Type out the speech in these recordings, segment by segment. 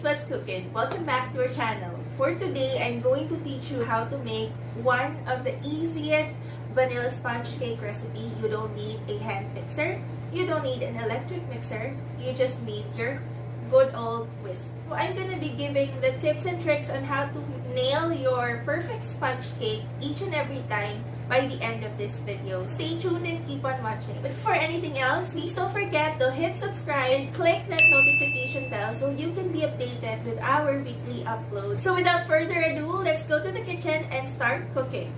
what's cooking? Welcome back to our channel. For today, I'm going to teach you how to make one of the easiest vanilla sponge cake recipe. You don't need a hand mixer. You don't need an electric mixer. You just need your good old whisk. So I'm going to be giving the tips and tricks on how to nail your perfect sponge cake each and every time by the end of this video. Stay tuned and keep on watching. But for anything else, please don't forget to hit subscribe, click that notification bell so you can be updated with our weekly uploads. So without further ado, let's go to the kitchen and start cooking.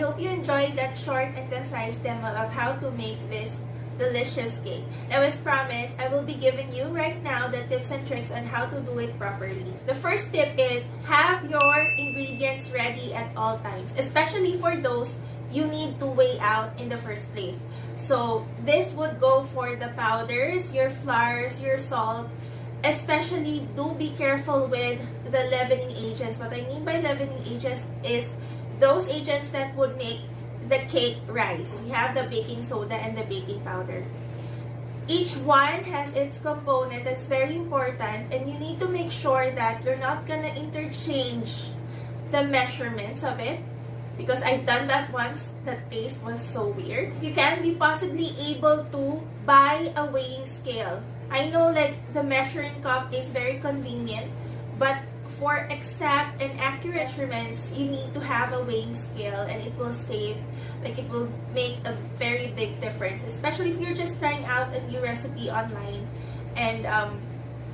hope you enjoyed that short and concise demo of how to make this delicious cake. Now, as promised, I will be giving you right now the tips and tricks on how to do it properly. The first tip is have your ingredients ready at all times, especially for those you need to weigh out in the first place. So this would go for the powders, your flours, your salt. Especially, do be careful with the leavening agents. What I mean by leavening agents is those agents that would make the cake rise. We have the baking soda and the baking powder. Each one has its component that's very important, and you need to make sure that you're not gonna interchange the measurements of it, because I've done that once. The taste was so weird. You can be possibly able to buy a weighing scale. I know like the measuring cup is very convenient, but for exact and accurate measurements, you need to have a weighing scale, and it will make a very big difference, especially if you're just trying out a new recipe online, and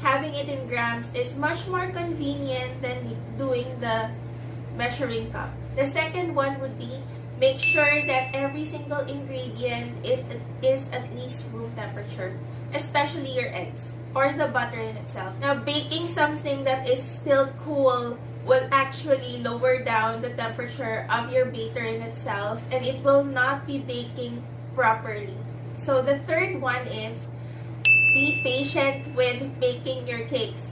having it in grams is much more convenient than doing the measuring cup. The second one would be make sure that every single ingredient is at least room temperature, especially your eggs or the butter in itself. Now, baking something that is still cool will actually lower down the temperature of your batter in itself, and it will not be baking properly. So the third one is be patient with baking your cakes.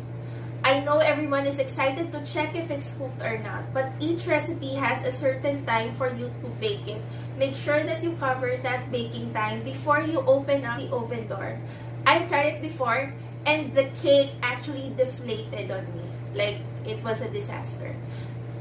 I know everyone is excited to check if it's cooked or not, but each recipe has a certain time for you to bake it. Make sure that you cover that baking time before you open up the oven door. I've tried it before, and the cake actually deflated on me. Like, it was a disaster.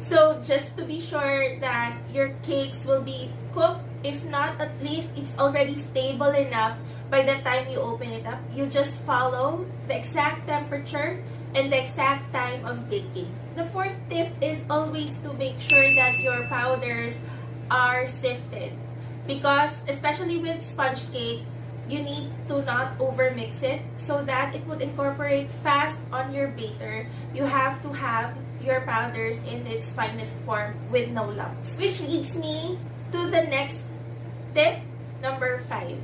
So, just to be sure that your cakes will be cooked, if not, at least it's already stable enough by the time you open it up. You just follow the exact temperature and the exact time of baking. The fourth tip is always to make sure that your powders are sifted, because especially with sponge cake, you need to not overmix it so that it would incorporate fast on your batter. You have to have your powders in its finest form with no lumps. Which leads me to the next tip, number 5.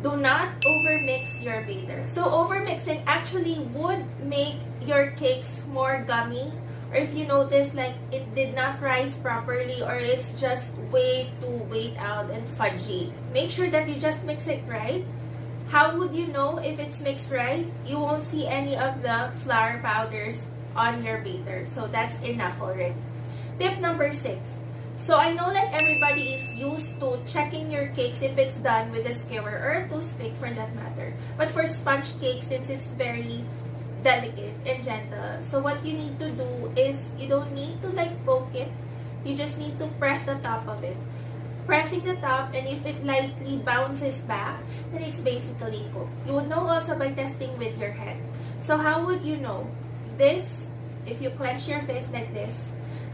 Do not overmix your batter. So overmixing actually would make your cakes more gummy, or if you notice like it did not rise properly, or it's just way too weighed out and fudgy. Make sure that you just mix it right. How would you know if it's mixed right? You won't see any of the flour powders on your batter. So that's enough already. Tip number 6. So I know that everybody is used to checking your cakes if it's done with a skewer or a toothpick for that matter. But for sponge cakes, since it's very delicate and gentle, so what you need to do is you don't need to like poke it. You just need to press the top of it. Pressing the top, and if it lightly bounces back, then it's basically cooked. You would know also by testing with your hand. So how would you know? This, if you clench your fist like this,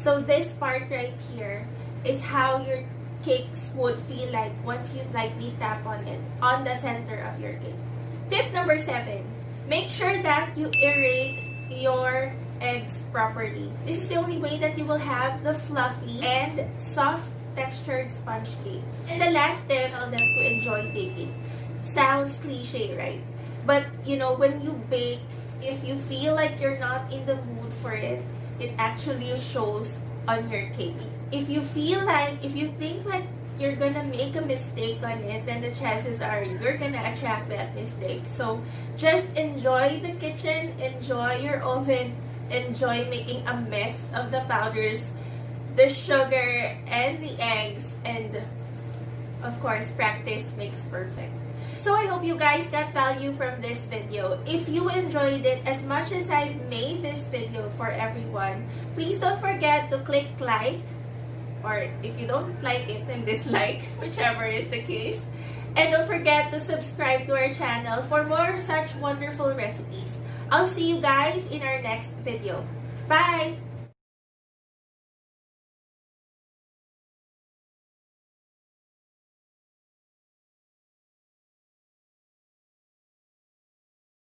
so this part right here is how your cakes would feel like once you lightly tap on it on the center of your cake. Tip number 7, make sure that you aerate your eggs properly. This is the only way that you will have the fluffy and soft textured sponge cake. And the last tip, tell them to enjoy baking. Sounds cliche, right? But you know, when you bake, if you feel like you're not in the mood for it, it actually shows on your cake. If you think like you're gonna make a mistake on it, then the chances are you're gonna attract that mistake. So just enjoy the kitchen, enjoy your oven, enjoy making a mess of the powders, the sugar, and the eggs, and of course, practice makes perfect. So I hope you guys got value from this video. If you enjoyed it as much as I made this video for everyone, please don't forget to click like, or if you don't like it, then dislike, whichever is the case. And don't forget to subscribe to our channel for more such wonderful recipes. I'll see you guys in our next video. Bye!